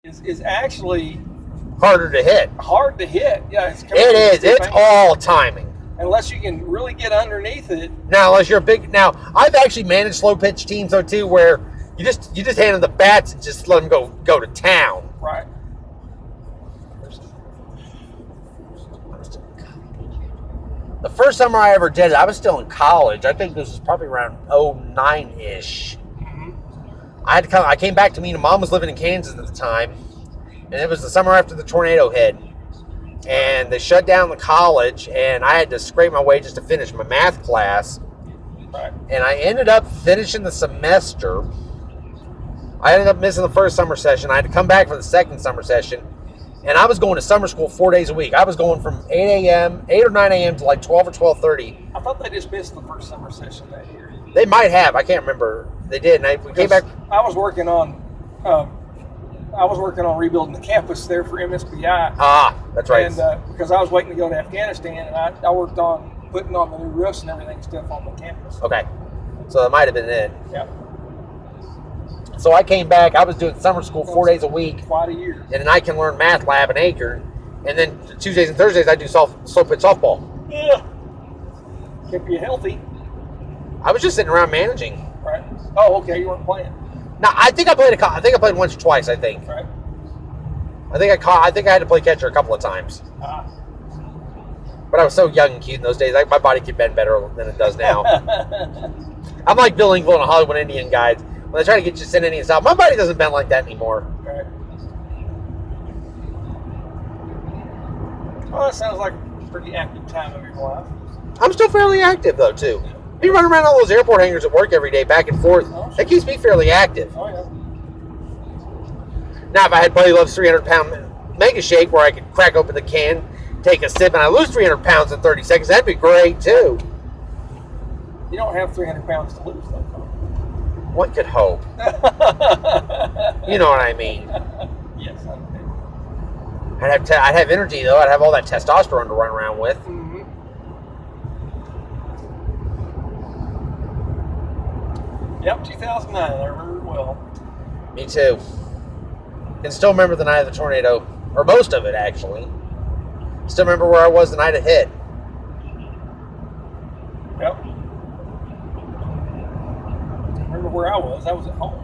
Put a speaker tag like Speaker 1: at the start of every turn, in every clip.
Speaker 1: is actually
Speaker 2: harder to hit.
Speaker 1: hard to hit. Yeah,
Speaker 2: It is. It's all timing.
Speaker 1: Unless you can really get underneath it.
Speaker 2: Now, unless you're a big. Now, I've actually managed slow pitch teams though too, where you just hand them the bats and just let them go to town.
Speaker 1: Right.
Speaker 2: The first summer I ever did it, I was still in college. I think this was probably around 09-ish. I came back to me, and Mom was living in Kansas at the time, and it was the summer after the tornado hit, and they shut down the college, and I had to scrape my way just to finish my math class,
Speaker 1: Right.
Speaker 2: and I ended up finishing the semester. I ended up missing the first summer session. I had to come back for the second summer session, and I was going to summer school 4 days a week. I was going from 8 or 9 a.m. to like 12 or 12:30.
Speaker 1: I thought they just missed the first summer session that year.
Speaker 2: They might have. I can't remember. They did. And we came back.
Speaker 1: I was working on rebuilding the campus there for MSBI.
Speaker 2: Ah, that's right.
Speaker 1: And because I was waiting to go to Afghanistan, and I worked on putting on the new roofs and everything stuff on the campus.
Speaker 2: Okay. So that might have been it.
Speaker 1: Yeah.
Speaker 2: So I came back. I was doing summer school 4 days a week.
Speaker 1: Quite a year.
Speaker 2: And then I can learn math lab in Akron. And then Tuesdays and Thursdays I do slow pitch softball.
Speaker 1: Yeah. Keep you healthy.
Speaker 2: I was just sitting around managing.
Speaker 1: Right. Oh, okay. You weren't playing.
Speaker 2: Now I think I played once or twice. I think.
Speaker 1: Right.
Speaker 2: I think I had to play catcher a couple of times. But I was so young and cute in those days. My body could bend better than it does now. I'm like Bill Engvall in a Hollywood Indian guide. When they try to get you to send Indians out, my body doesn't bend like that anymore.
Speaker 1: Right. Well, that sounds like a pretty active time of your life.
Speaker 2: I'm still fairly active though too. Me running around all those airport hangars at work every day, back and forth.
Speaker 1: Oh, sure.
Speaker 2: That keeps me fairly active.
Speaker 1: Oh, yeah.
Speaker 2: Now, if I had Buddy Love's 300-pound Mega Shake where I could crack open the can, take a sip, and I lose 300 pounds in 30 seconds, that'd be great too.
Speaker 1: You don't have 300 pounds to lose, though.
Speaker 2: One could hope. You know what I mean.
Speaker 1: Yes, I do.
Speaker 2: I'd have energy though. I'd have all that testosterone to run around with.
Speaker 1: Mm-hmm. Yep, 2009. I remember it well.
Speaker 2: Me too. Can still remember the night of the tornado, or most of it actually. Still remember where I was the night it hit.
Speaker 1: Yep. I remember where I was. I was at home.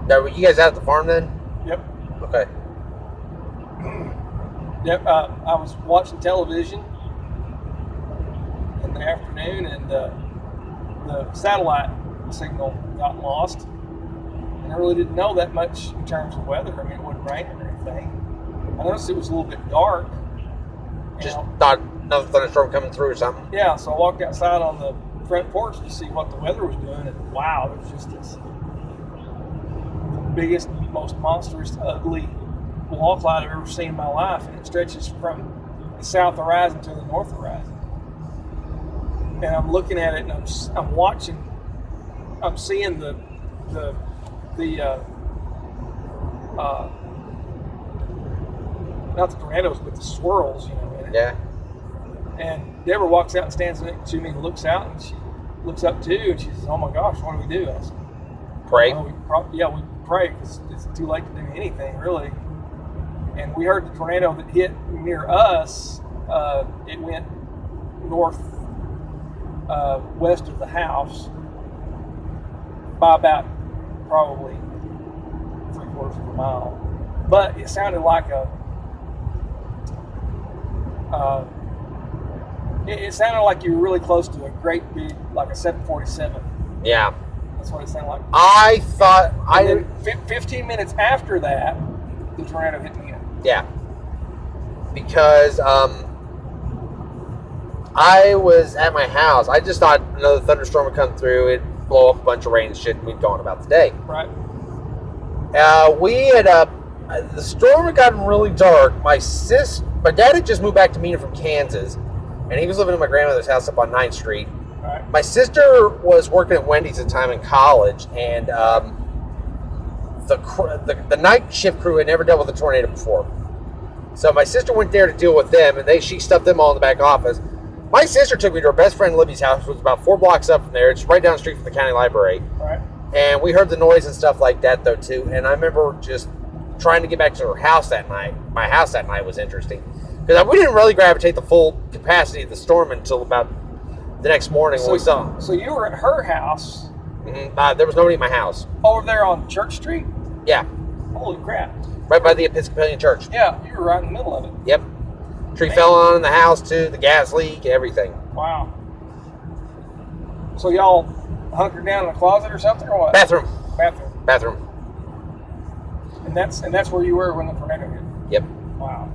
Speaker 2: Now, were you guys out at the farm then?
Speaker 1: Yep.
Speaker 2: Okay.
Speaker 1: Yep. I was watching television in the afternoon, and the satellite signal got lost. And I really didn't know that much in terms of weather. I mean, it wasn't raining or anything. I noticed it was a little bit dark.
Speaker 2: Just thought another thunderstorm coming through or something.
Speaker 1: Yeah, so I walked outside on the front porch to see what the weather was doing, and wow, there was just this biggest, most monstrous, ugly wall cloud I've ever seen in my life, and it stretches from the south horizon to the north horizon. And I'm looking at it, and I'm watching. I'm seeing the not the tornadoes, but the swirls, in it.
Speaker 2: Yeah.
Speaker 1: And Deborah walks out and stands next to me and looks out, and she looks up too, and she says, "Oh my gosh, what do we do?" I said,
Speaker 2: Pray.
Speaker 1: "Well, we pray because it's too late to do anything really." And we heard the tornado that hit near us. It went north west of the house by about probably 3/4 of a mile, but it sounded like it sounded like you were really close to a great big, like a 747.
Speaker 2: Yeah.
Speaker 1: That's what it sounded like.
Speaker 2: I thought
Speaker 1: And then 15 minutes after that, the tornado hit me again.
Speaker 2: Yeah. Because I was at my house. I just thought another thunderstorm would come through. It'd blow up a bunch of rain and shit, and we'd go on about the day.
Speaker 1: Right.
Speaker 2: We had the storm had gotten really dark. My dad had just moved back to Mena from Kansas, and he was living in my grandmother's house up on 9th Street.
Speaker 1: Right.
Speaker 2: My sister was working at Wendy's at the time in college, and the night shift crew had never dealt with a tornado before. So my sister went there to deal with them, and she stuffed them all in the back office. My sister took me to her best friend Libby's house, which was about 4 blocks up from there. It's right down the street from the county library.
Speaker 1: Right.
Speaker 2: And we heard the noise and stuff like that, though, too. And I remember just trying to get back to her house that night, my house that night was interesting. Because we didn't really gravitate the full capacity of the storm until about the next morning when we saw.
Speaker 1: So you were at her house.
Speaker 2: There was nobody in my house.
Speaker 1: Over there on Church Street?
Speaker 2: Yeah.
Speaker 1: Holy crap.
Speaker 2: Right by the Episcopalian Church.
Speaker 1: Yeah, you were right in the middle of it.
Speaker 2: Yep. Tree fell on in the house too, the gas leak, everything.
Speaker 1: Wow. So y'all hunkered down in a closet or something, or what?
Speaker 2: Bathroom.
Speaker 1: Bathroom.
Speaker 2: Bathroom.
Speaker 1: And that's where you were when the tornado hit?
Speaker 2: Yep.
Speaker 1: Wow.